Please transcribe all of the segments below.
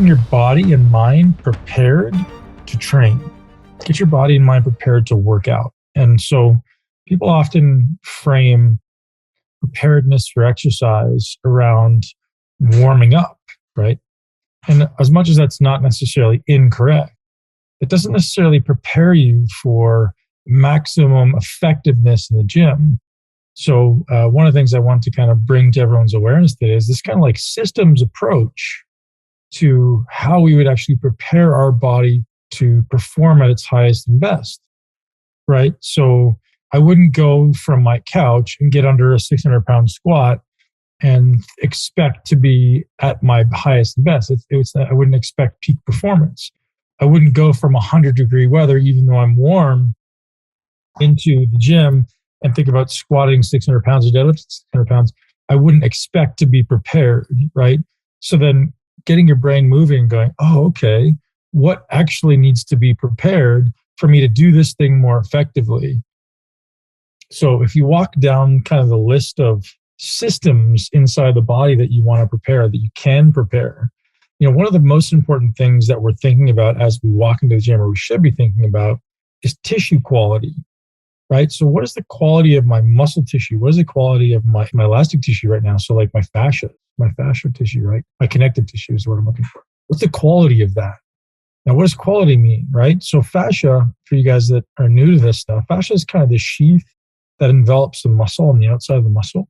getting your body and mind prepared to train. Get your body and mind prepared to work out. And so people often frame preparedness for exercise around warming up, right? And as much as that's not necessarily incorrect, it doesn't necessarily prepare you for maximum effectiveness in the gym. So one of the things I want to kind of bring to everyone's awareness today is this kind of like systems approach to how we would actually prepare our body to perform at its highest and best, right? So I wouldn't go from my couch and get under a 600-pound squat and expect to be at my highest and best. I wouldn't expect peak performance. I wouldn't go from 100-degree weather, even though I'm warm, into the gym and think about squatting 600 pounds or deadlifting 600 pounds. I wouldn't expect to be prepared, right? So then getting your brain moving and going, oh, okay, what actually needs to be prepared for me to do this thing more effectively? So if you walk down kind of the list of systems inside the body that you want to prepare, that you can prepare, one of the most important things that we're thinking about as we walk into the gym, or we should be thinking about, is tissue quality, right? So what is the quality of my muscle tissue? What is the quality of my elastic tissue right now? So like my fascia tissue, right? My connective tissue is what I'm looking for. What's the quality of that? Now, what does quality mean, right? So fascia, for you guys that are new to this stuff, fascia is kind of the sheath that envelops the muscle on the outside of the muscle.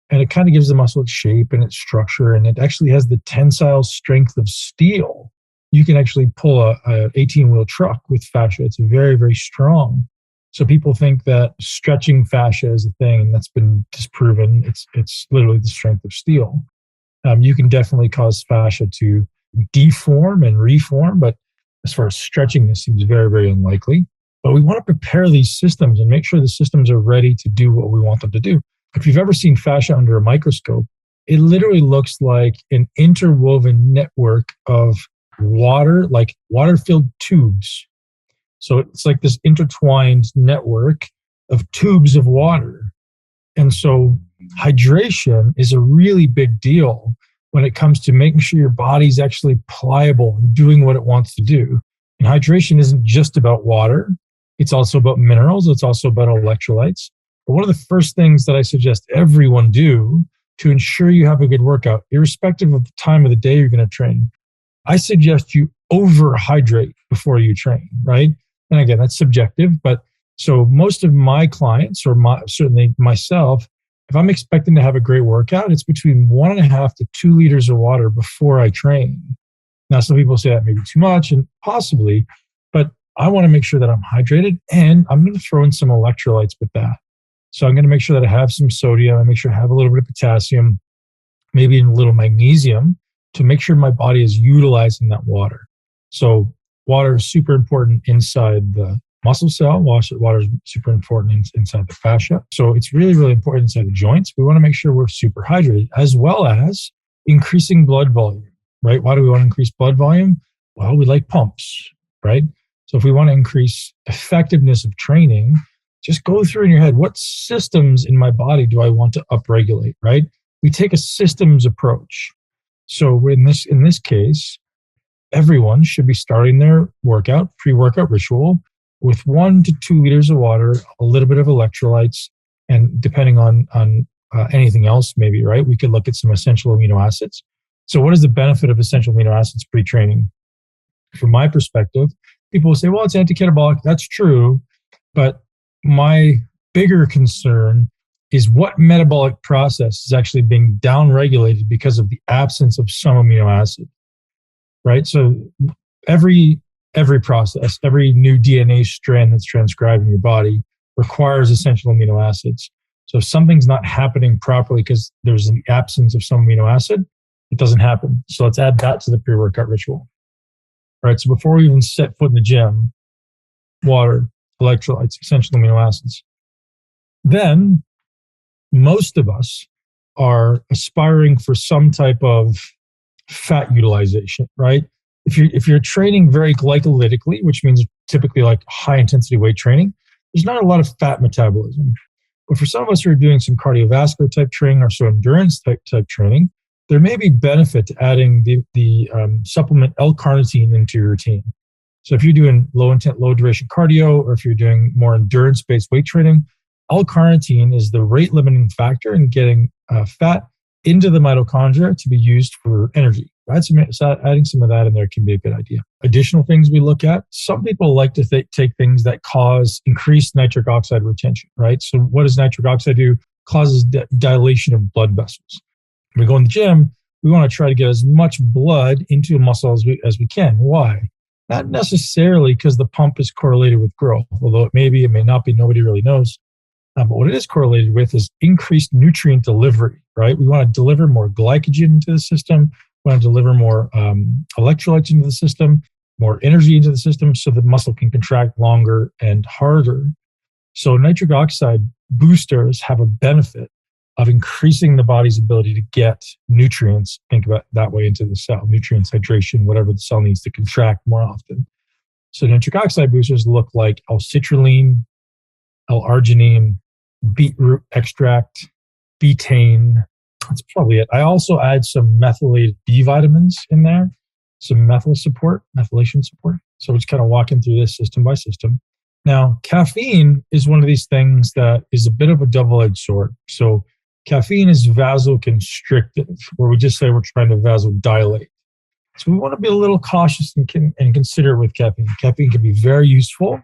And it kind of gives the muscle its shape and its structure. And it actually has the tensile strength of steel. You can actually pull a 18-wheel truck with fascia. It's very, very strong. So people think that stretching fascia is a thing, and that's been disproven. It's literally the strength of steel. You can definitely cause fascia to deform and reform, but as far as stretching, this seems very, very unlikely. But we want to prepare these systems and make sure the systems are ready to do what we want them to do. If you've ever seen fascia under a microscope, it literally looks like an interwoven network of water, like water-filled tubes. So it's like this intertwined network of tubes of water. And so hydration is a really big deal when it comes to making sure your body's actually pliable and doing what it wants to do. And hydration isn't just about water. It's also about minerals. It's also about electrolytes. But one of the first things that I suggest everyone do to ensure you have a good workout, irrespective of the time of the day you're going to train, I suggest you overhydrate before you train, right? And again, that's subjective, but so most of my clients, or certainly myself, if I'm expecting to have a great workout, it's between 1.5 to 2 liters of water before I train. Now, some people say that may be too much, and possibly, but I want to make sure that I'm hydrated, and I'm going to throw in some electrolytes with that. So I'm going to make sure that I have some sodium. I make sure I have a little bit of potassium, maybe a little magnesium, to make sure my body is utilizing that water. So water is super important inside the muscle cell. Water is super important inside the fascia. So it's really, really important inside the joints. We want to make sure we're super hydrated, as well as increasing blood volume, right? Why do we want to increase blood volume? Well, we like pumps, right? So if we want to increase effectiveness of training, just go through in your head, what systems in my body do I want to upregulate, right? We take a systems approach. So in this case, everyone should be starting their pre-workout ritual with 1 to 2 liters of water, a little bit of electrolytes, and depending on anything else, maybe, right? We could look at some essential amino acids. So what is the benefit of essential amino acids pre-training? From my perspective, people will say, well, it's anti-catabolic. That's true. But my bigger concern is what metabolic process is actually being downregulated because of the absence of some amino acid, right? So every process, every new DNA strand that's transcribed in your body requires essential amino acids. So if something's not happening properly because there's an absence of some amino acid, it doesn't happen. So let's add that to the pre-workout ritual. All right, so before we even set foot in the gym, water, electrolytes, essential amino acids. Then most of us are aspiring for some type of fat utilization, right? If you're training very glycolytically, which means typically like high intensity weight training, there's not a lot of fat metabolism. But for some of us who are doing some cardiovascular type training or some endurance type training, there may be benefit to adding the supplement L-carnitine into your routine. So if you're doing low intent, low duration cardio, or if you're doing more endurance-based weight training, L-carnitine is the rate limiting factor in getting fat into the mitochondria to be used for energy. Right? So adding some of that in there can be a good idea. Additional things we look at, some people like to take things that cause increased nitric oxide retention, right? So what does nitric oxide do? Causes dilation of blood vessels. When we go in the gym, we want to try to get as much blood into a muscle as we can. Why? Not necessarily because the pump is correlated with growth, although it may be, it may not be, nobody really knows. But what it is correlated with is increased nutrient delivery, right? We want to deliver more glycogen into the system. We want to deliver more electrolytes into the system, more energy into the system so the muscle can contract longer and harder. So nitric oxide boosters have a benefit of increasing the body's ability to get nutrients, think about it that way, into the cell, nutrients, hydration, whatever the cell needs to contract more often. So nitric oxide boosters look like L-citrulline, L-arginine, beetroot extract, betaine. That's probably it. I also add some methylated B vitamins in there, some methylation support. So we're just kind of walking through this system by system. Now, caffeine is one of these things that is a bit of a double-edged sword. So caffeine is vasoconstrictive, where we just say we're trying to vasodilate. So we want to be a little cautious and considerate with caffeine. Caffeine can be very useful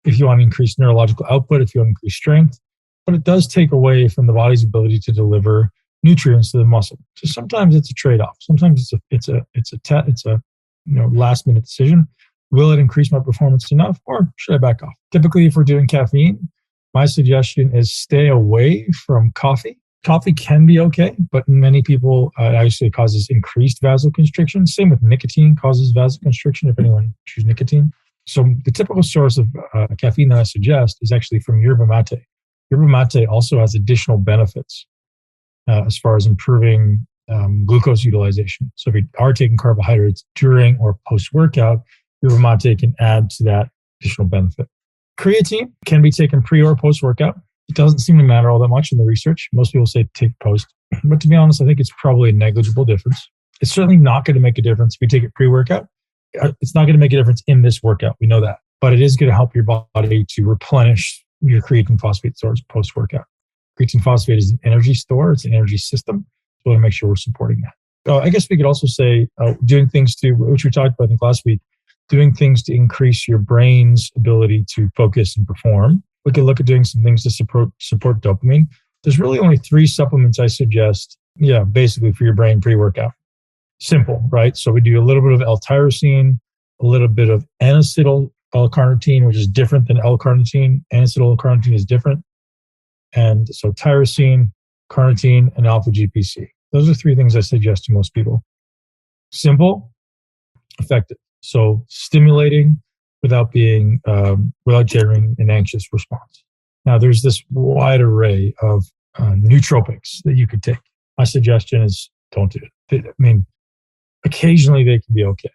if you want to increase neurological output, if you want to increase strength, but it does take away from the body's ability to deliver nutrients to the muscle. So sometimes it's a trade-off. Sometimes it's a last minute decision. Will it increase my performance enough, or should I back off? Typically, if we're doing caffeine, my suggestion is stay away from coffee. Coffee can be okay, but many people it actually causes increased vasoconstriction. Same with nicotine, causes vasoconstriction if anyone chooses nicotine. So the typical source of caffeine that I suggest is actually from yerba mate. Yerba mate also has additional benefits as far as improving glucose utilization. So if you are taking carbohydrates during or post-workout, yerba mate can add to that additional benefit. Creatine can be taken pre or post-workout. It doesn't seem to matter all that much in the research. Most people say take post. But to be honest, I think it's probably a negligible difference. It's certainly not going to make a difference if you take it pre-workout. It's not going to make a difference in this workout. We know that. But it is going to help your body to replenish your creatine phosphate stores post-workout. Creatine phosphate is an energy store. It's an energy system. So we want to make sure we're supporting that. I guess we could also say doing things to, which we talked about I think last week, doing things to increase your brain's ability to focus and perform. We could look at doing some things to support dopamine. There's really only 3 supplements I suggest, basically for your brain pre-workout. Simple, right? So we do a little bit of L-tyrosine, a little bit of N-acetyl L-carnitine, which is different than L-carnitine. N-acetyl L-carnitine is different. And so tyrosine, carnitine, and alpha-GPC. Those are 3 things I suggest to most people. Simple, effective. So stimulating without generating an anxious response. Now, there's this wide array of nootropics that you could take. My suggestion is don't do it. I mean, occasionally they can be okay,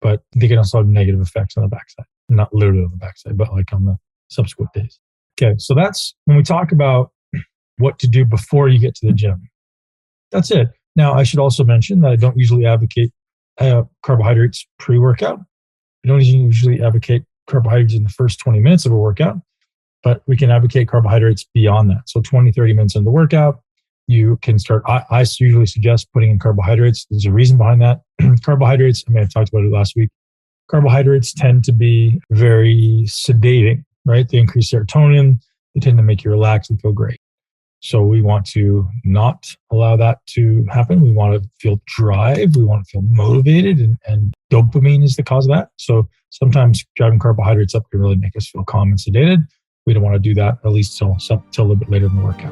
but they can also have negative effects on the backside. Not literally on the backside, but like on the subsequent days. Okay, so that's when we talk about what to do before you get to the gym. That's it. Now, I should also mention that I don't usually advocate carbohydrates pre-workout. I don't usually advocate carbohydrates in the first 20 minutes of a workout, but we can advocate carbohydrates beyond that. So 20, 30 minutes into the workout, you can start. I usually suggest putting in carbohydrates. There's a reason behind that. Carbohydrates, I may have talked about it last week. Carbohydrates tend to be very sedating, right? They increase serotonin. They tend to make you relax and feel great. So we want to not allow that to happen. We want to feel drive. We want to feel motivated, and dopamine is the cause of that. So sometimes driving carbohydrates up can really make us feel calm and sedated. We don't want to do that, at least till a little bit later in the workout.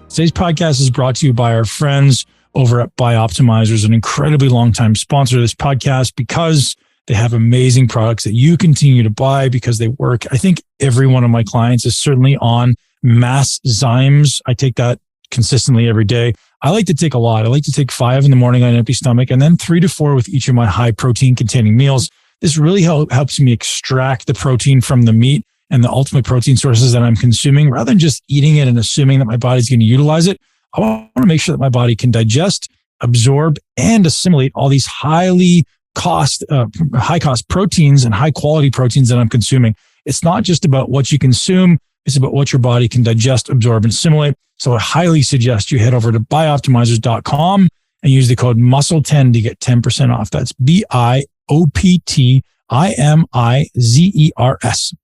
Today's podcast is brought to you by our friends over at Bioptimizers, an incredibly long-time sponsor of this podcast, because they have amazing products that you continue to buy because they work. I think every one of my clients is certainly on mass Zymes. I take that consistently every day. I like to take a lot. I like to take 5 in the morning on an empty stomach and then 3 to 4 with each of my high protein containing meals. This really helps me extract the protein from the meat and the ultimate protein sources that I'm consuming, rather than just eating it and assuming that my body's going to utilize it, I want to make sure that my body can digest, absorb, and assimilate all these high cost proteins and high quality proteins that I'm consuming. It's not just about what you consume. It's about what your body can digest, absorb, and assimilate. So I highly suggest you head over to bioptimizers.com and use the code MUSCLE10 to get 10% off. That's BIOPTIMIZERS,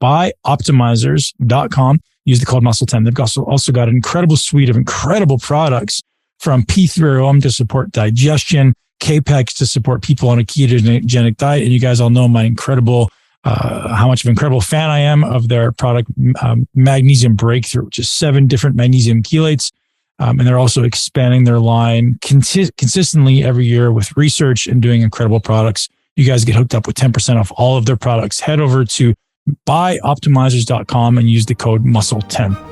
bioptimizers.com. Use the code MUSCLE10. They've also got an incredible suite of incredible products, from P3OM to support digestion, K-PEX to support people on a ketogenic diet. And you guys all know my incredible, how much of an incredible fan I am of their product, Magnesium Breakthrough, which is 7 different magnesium chelates. And they're also expanding their line consistently every year with research and doing incredible products. You guys get hooked up with 10% off all of their products. Head over to bioptimizers.com and use the code MUSCLE10.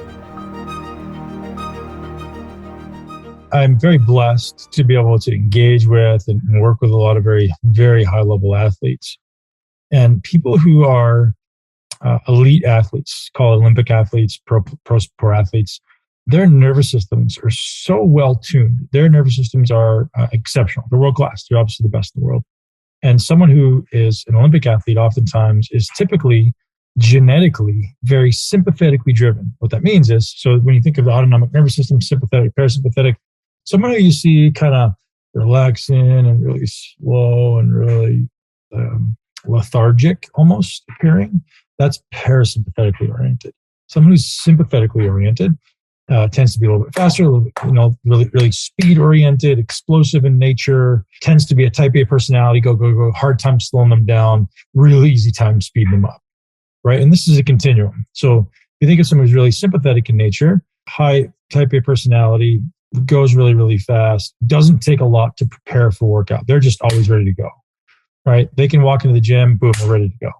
I'm very blessed to be able to engage with and work with a lot of very, very high level athletes. And people who are elite athletes, call it Olympic athletes, pro athletes, their nervous systems are so well tuned. Their nervous systems are exceptional. They're world class. They're obviously the best in the world. And someone who is an Olympic athlete oftentimes is typically genetically very sympathetically driven. What that means is, so when you think of the autonomic nervous system, sympathetic, parasympathetic, someone who you see kind of relaxing and really slow and really lethargic almost appearing, that's parasympathetically oriented. Someone who's sympathetically oriented tends to be a little bit faster, a little bit, really, really speed oriented, explosive in nature, tends to be a type A personality, go, hard time slowing them down, really easy time speeding them up, right? And this is a continuum. So if you think of someone who's really sympathetic in nature, high type A personality, goes really, really fast, doesn't take a lot to prepare for workout. They're just always ready to go, right? They can walk into the gym, boom, they're ready to go.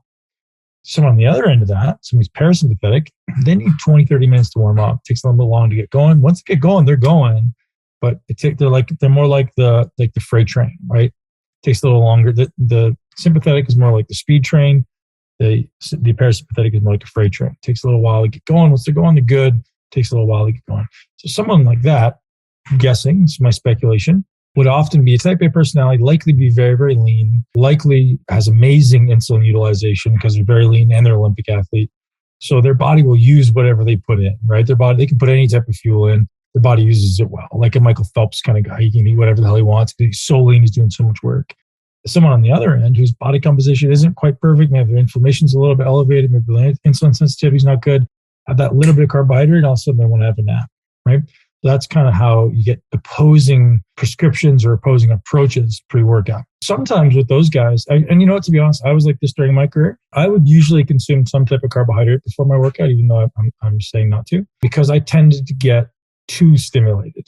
Someone on the other end of that, someone who's parasympathetic, they need 20, 30 minutes to warm up. It takes a little bit long to get going. Once they get going, they're going, but they're more like the freight train, right? It takes a little longer. The sympathetic is more like the speed train. The parasympathetic is more like a freight train. It takes a little while to get going. Once they're going, they're good. It takes a little while to get going. So someone like that, I'm guessing, this is my speculation, would often be a type A personality, likely be very, very lean, likely has amazing insulin utilization because they're very lean and they're an Olympic athlete. So their body will use whatever they put in, right? Their body, they can put any type of fuel in. Their body uses it well. Like a Michael Phelps kind of guy, he can eat whatever the hell he wants because he's so lean, he's doing so much work. Someone on the other end whose body composition isn't quite perfect, maybe their inflammation's a little bit elevated, maybe their insulin sensitivity's not good, have that little bit of carbohydrate, and all of a sudden they want to have a nap, right? That's kind of how you get opposing prescriptions or opposing approaches pre-workout. Sometimes with those guys, and to be honest, I was like this during my career. I would usually consume some type of carbohydrate before my workout, even though I'm saying not to, because I tended to get too stimulated.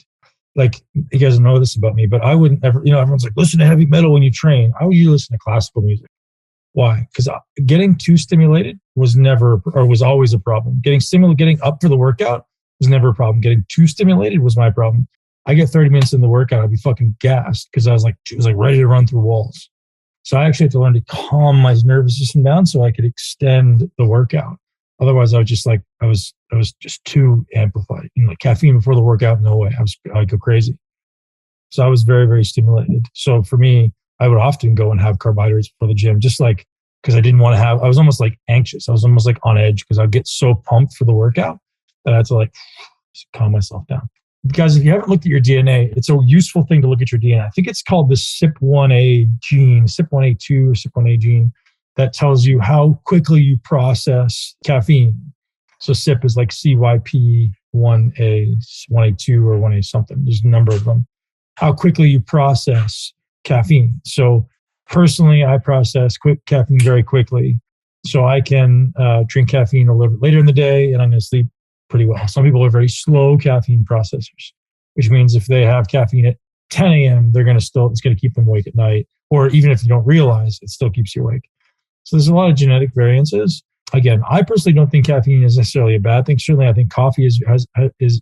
Like, you guys know this about me, but I wouldn't ever, everyone's like, listen to heavy metal when you train. I would usually listen to classical music. Why? Because getting too stimulated was always a problem. Getting up for the workout was never a problem. Getting too stimulated was my problem. I get 30 minutes in the workout, I'd be fucking gassed because I was ready to run through walls. So I actually had to learn to calm my nervous system down so I could extend the workout. Otherwise, I was just too amplified. Caffeine before the workout, no way. I'd go crazy. So I was very, very stimulated. So for me, I would often go and have carbohydrates before the gym, just like because I didn't want to I was almost like anxious. I was almost like on edge because I'd get so pumped for the workout that I had to calm myself down. Guys, if you haven't looked at your DNA, it's a useful thing to look at your DNA. I think it's called the CYP1A gene, CYP1A2 or CYP1A gene, that tells you how quickly you process caffeine. So CYP is like CYP1A, 1A2 or 1A something. There's a number of them. How quickly you process caffeine. So personally, I process caffeine very quickly. So I can drink caffeine a little bit later in the day and I'm going to sleep pretty well. Some people are very slow caffeine processors, which means if they have caffeine at 10 a.m., it's going to keep them awake at night. Or even if you don't realize, it still keeps you awake. So there's a lot of genetic variances. Again, I personally don't think caffeine is necessarily a bad thing. Certainly, I think coffee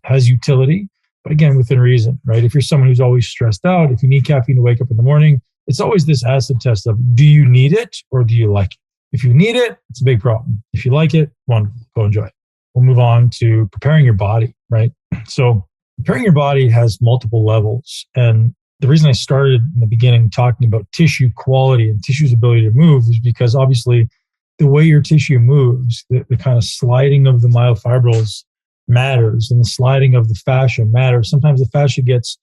has utility, but again, within reason, right? If you're someone who's always stressed out, if you need caffeine to wake up in the morning, it's always this acid test of, do you need it or do you like it? If you need it, it's a big problem. If you like it, wonderful, go enjoy it. We'll move on to preparing your body, right? So preparing your body has multiple levels. And the reason I started in the beginning talking about tissue quality and tissue's ability to move is because obviously the way your tissue moves, the kind of sliding of the myofibrils matters, and the sliding of the fascia matters. Sometimes the fascia gets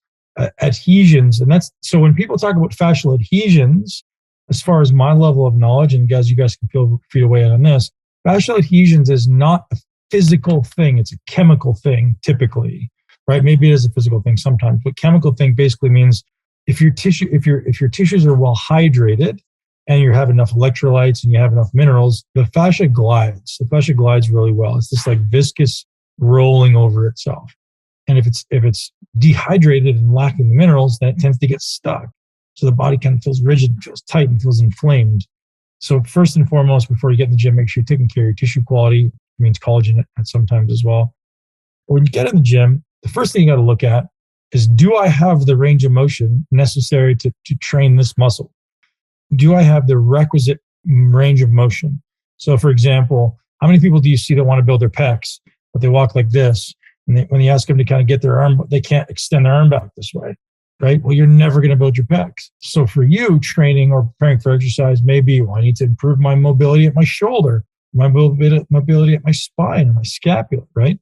adhesions. And that's so when people talk about fascial adhesions, as far as my level of knowledge, and guys, you guys can feel away on this, fascial adhesions is not a physical thing. It's a chemical thing typically, right? Maybe it is a physical thing sometimes, but chemical thing basically means if your tissues are well hydrated and you have enough electrolytes and you have enough minerals, the fascia glides. The fascia glides really well. It's this like viscous rolling over itself. And if it's dehydrated and lacking the minerals, then it tends to get stuck. So the body kind of feels rigid, feels tight, and feels inflamed. So first and foremost, before you get in the gym, make sure you're taking care of your tissue quality. It means collagen at sometimes as well. But when you get in the gym, the first thing you got to look at is, do I have the range of motion necessary to train this muscle? Do I have the requisite range of motion? So for example, how many people do you see that want to build their pecs, but they walk like this? And when you ask them to kind of get their arm, they can't extend their arm back this way, right? Well, you're never going to build your pecs. So for you, training or preparing for exercise may be, well, I need to improve my mobility at my shoulder, my mobility at my spine, or my scapula, right?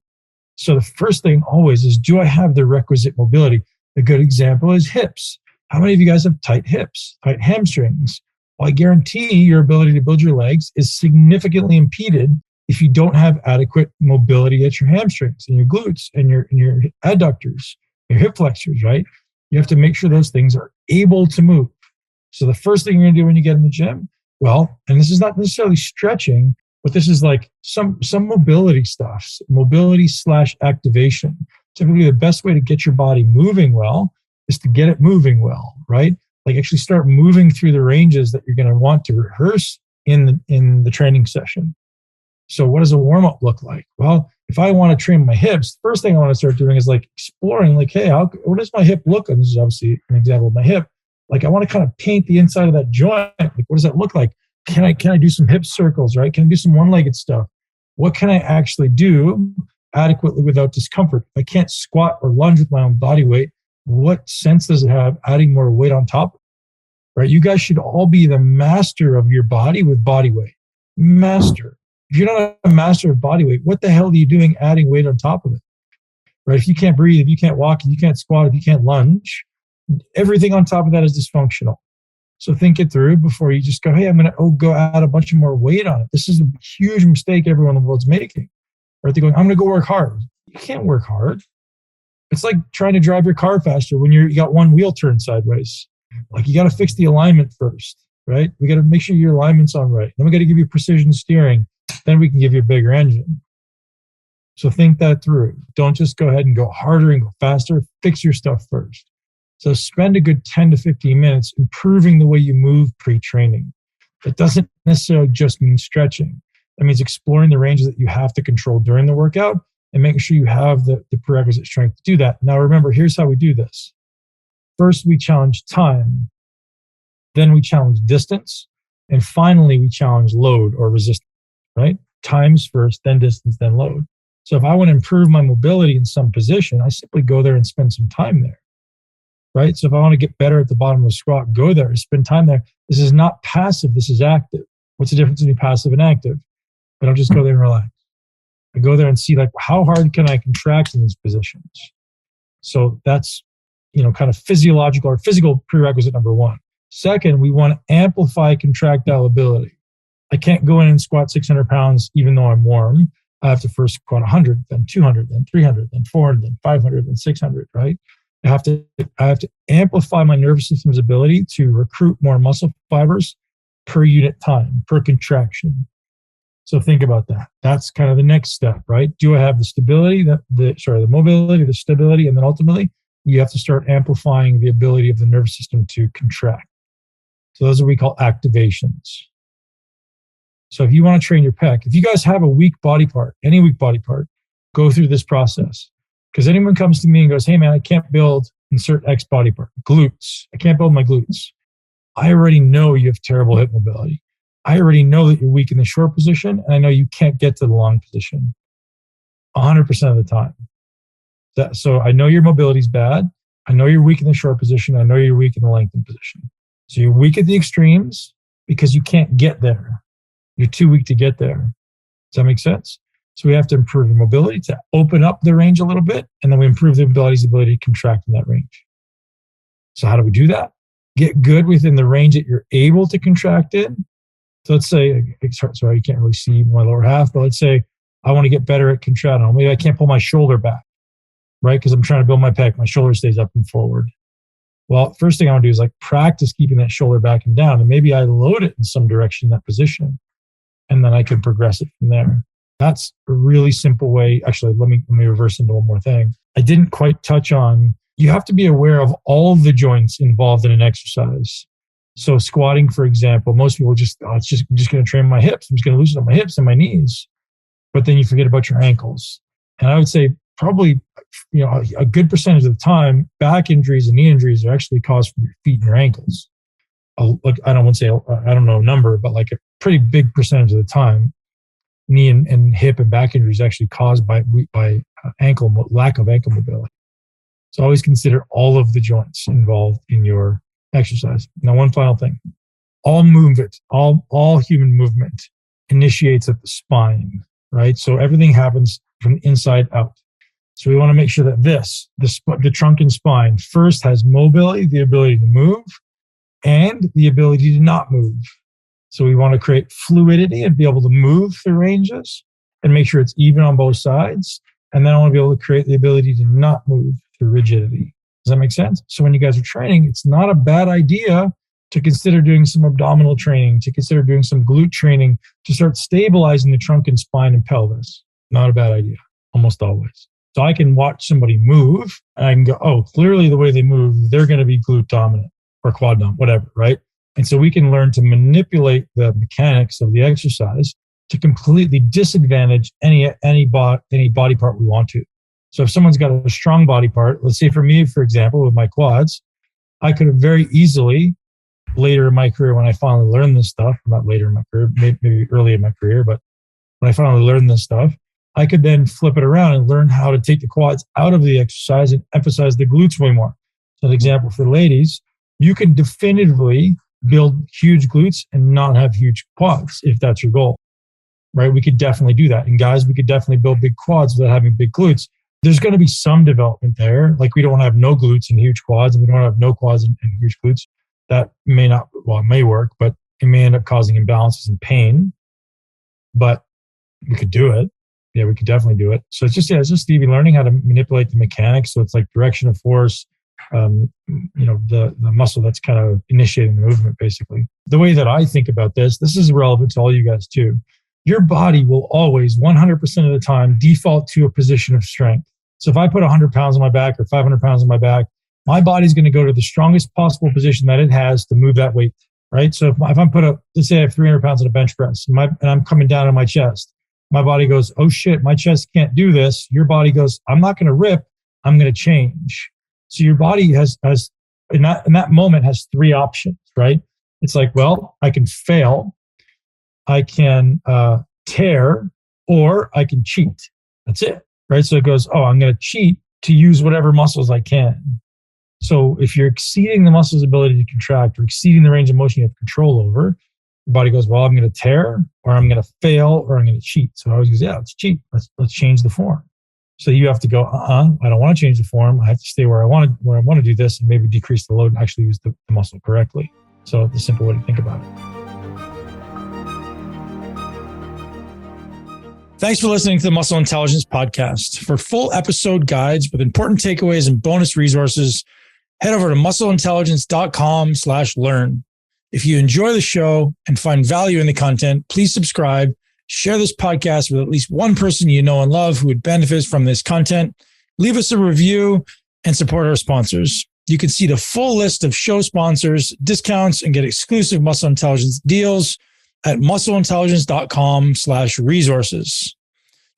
So the first thing always is, do I have the requisite mobility? A good example is hips. How many of you guys have tight hips, tight hamstrings? Well, I guarantee your ability to build your legs is significantly impeded if you don't have adequate mobility at your hamstrings and your glutes and your adductors, your hip flexors, right? You have to make sure those things are able to move. So the first thing you're going to do when you get in the gym, well, and this is not necessarily stretching, but this is like some mobility stuff, mobility/activation. Typically, the best way to get your body moving well is to get it moving well, right? Like actually start moving through the ranges that you're going to want to rehearse in the training session. So what does a warm-up look like? Well, if I want to train my hips, first thing I want to start doing is like exploring, like, hey, what does my hip look like? This is obviously an example of my hip. Like I want to kind of paint the inside of that joint. Like, what does that look like? Can I do some hip circles, right? Can I do some one-legged stuff? What can I actually do adequately without discomfort? If I can't squat or lunge with my own body weight, what sense does it have adding more weight on top? Right? You guys should all be the master of your body with body weight. Master. If you're not a master of body weight, what the hell are you doing adding weight on top of it? Right? If you can't breathe, if you can't walk, if you can't squat, if you can't lunge, everything on top of that is dysfunctional. So think it through before you just go, hey, I'm going to go add a bunch of more weight on it. This is a huge mistake everyone in the world's making. Right? They're going, I'm going to go work hard. You can't work hard. It's like trying to drive your car faster when you got one wheel turned sideways. Like you got to fix the alignment first, right? We got to make sure your alignment's on right. Then we got to give you precision steering. Then we can give you a bigger engine. So think that through. Don't just go ahead and go harder and go faster. Fix your stuff first. So spend a good 10 to 15 minutes improving the way you move pre-training. It doesn't necessarily just mean stretching. That means exploring the ranges that you have to control during the workout and making sure you have the prerequisite strength to do that. Now remember, here's how we do this. First, we challenge time. Then we challenge distance. And finally, we challenge load or resistance, right? Times first, then distance, then load. So if I want to improve my mobility in some position, I simply go there and spend some time there, right? So if I want to get better at the bottom of the squat, go there, spend time there. This is not passive, this is active. What's the difference between passive and active? I don't just go there and relax. I go there and see like, how hard can I contract in these positions? So that's, kind of physiological or physical prerequisite number one. Second, we want to amplify contractile ability. I can't go in and squat 600 pounds even though I'm warm. I have to first squat 100, then 200, then 300, then 400, then 500, then 600, right? I have to amplify my nervous system's ability to recruit more muscle fibers per unit time, per contraction. So think about that. That's kind of the next step, right? Do I have the stability, the mobility, the stability, and then ultimately you have to start amplifying the ability of the nervous system to contract. So those are what we call activations. So if you want to train your pec, if you guys have a weak body part, any weak body part, go through this process. Because anyone comes to me and goes, hey man, I can't build insert X body part, glutes. I can't build my glutes. I already know you have terrible hip mobility. I already know that you're weak in the short position, and I know you can't get to the long position 100% of the time. So I know your mobility is bad. I know you're weak in the short position. I know you're weak in the lengthened position. So you're weak at the extremes because you can't get there. You're too weak to get there. Does that make sense? So we have to improve your mobility to open up the range a little bit, and then we improve the body's ability to contract in that range. So how do we do that? Get good within the range that you're able to contract in. So let's say, sorry, you can't really see my lower half, but let's say I want to get better at contracting. Maybe I can't pull my shoulder back, right? Because I'm trying to build my pec. My shoulder stays up and forward. Well, first thing I want to do is like practice keeping that shoulder back and down. And maybe I load it in some direction, that position, and then I can progress it from there. That's a really simple way. Actually, let me reverse into one more thing. I didn't quite touch on, you have to be aware of all the joints involved in an exercise. So squatting, for example, most people I'm just going to train my hips. I'm just going to loosen up my hips and my knees. But then you forget about your ankles. And I would say probably, a good percentage of the time, back injuries and knee injuries are actually caused from your feet and your ankles. I don't want to say, I don't know a number, but like a pretty big percentage of the time, knee and hip and back injuries are actually caused by lack of ankle mobility. So always consider all of the joints involved in your exercise. Now, one final thing. All movement, all human movement initiates at the spine, right? So everything happens from the inside out. So we want to make sure that the trunk and spine first has mobility, the ability to move, and the ability to not move. So we want to create fluidity and be able to move through ranges and make sure it's even on both sides. And then I want to be able to create the ability to not move through rigidity. Does that make sense? So when you guys are training, it's not a bad idea to consider doing some abdominal training, to consider doing some glute training, to start stabilizing the trunk and spine and pelvis. Not a bad idea, almost always. So I can watch somebody move and I can go, oh, clearly the way they move, they're going to be glute dominant or quad dominant, whatever, right? And so we can learn to manipulate the mechanics of the exercise to completely disadvantage any body part we want to. So if someone's got a strong body part, let's say for me, for example, with my quads, I could have very easily later in my career, when I finally learned this stuff, not later in my career, maybe early in my career, but when I finally learned this stuff, I could then flip it around and learn how to take the quads out of the exercise and emphasize the glutes way more. So an example for ladies, you can definitively build huge glutes and not have huge quads if that's your goal, right? We could definitely do that. And guys, we could definitely build big quads without having big glutes. There's going to be some development there. Like we don't want to have no glutes and huge quads, and we don't want to have no quads and huge glutes. That may not, well, it may work, but it may end up causing imbalances and pain. But we could do it. Yeah, we could definitely do it. So it's just even learning how to manipulate the mechanics. So it's like direction of force, the muscle that's kind of initiating the movement, basically. The way that I think about this is relevant to all you guys too. Your body will always, 100% of the time, default to a position of strength. So if I put 100 pounds on my back or 500 pounds on my back, my body's going to go to the strongest possible position that it has to move that weight, right? So if I'm let's say I have 300 pounds on a bench press and I'm coming down on my chest, my body goes, oh shit, my chest can't do this. Your body goes, I'm not going to rip, I'm going to change. So your body has in that moment has three options, right? It's like, well, I can fail, I can tear, or I can cheat. That's it, right? So it goes, oh, I'm going to cheat to use whatever muscles I can. So if you're exceeding the muscle's ability to contract or exceeding the range of motion you have control over, your body goes, well, I'm going to tear, or I'm going to fail, or I'm going to cheat. So I always goes, yeah, let's cheat. Let's change the form. So you have to go, I don't want to change the form. I have to stay where I want to do this and maybe decrease the load and actually use the muscle correctly. So the simple way to think about it. Thanks for listening to the Muscle Intelligence Podcast. For full episode guides with important takeaways and bonus resources, head over to muscleintelligence.com/learn. If you enjoy the show and find value in the content, please subscribe, share this podcast with at least one person you know and love who would benefit from this content. Leave us a review and support our sponsors. You can see the full list of show sponsors, discounts, and get exclusive Muscle Intelligence deals at muscleintelligence.com/resources.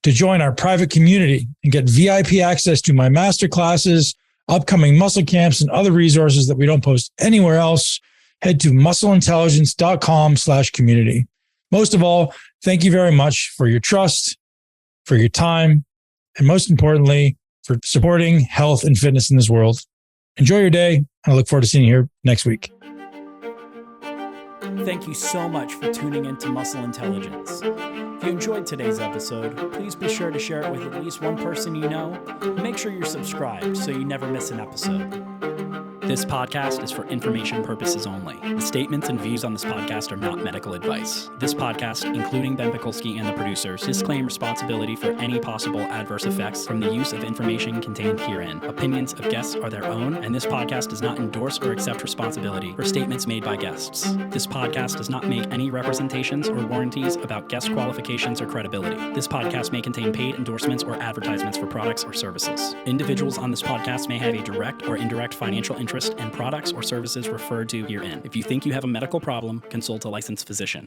To join our private community and get VIP access to my masterclasses, upcoming muscle camps, and other resources that we don't post anywhere else, head to muscleintelligence.com/community. Most of all, thank you very much for your trust, for your time, and most importantly, for supporting health and fitness in this world. Enjoy your day, and I look forward to seeing you here next week. Thank you so much for tuning into Muscle Intelligence. If you enjoyed today's episode, please be sure to share it with at least one person you know. And make sure you're subscribed so you never miss an episode. This podcast is for information purposes only. The statements and views on this podcast are not medical advice. This podcast, including Ben Pakulski and the producers, disclaim responsibility for any possible adverse effects from the use of information contained herein. Opinions of guests are their own, and this podcast does not endorse or accept responsibility for statements made by guests. This podcast does not make any representations or warranties about guest qualifications or credibility. This podcast may contain paid endorsements or advertisements for products or services. Individuals on this podcast may have a direct or indirect financial interest in products or services referred to herein. If you think you have a medical problem, consult a licensed physician.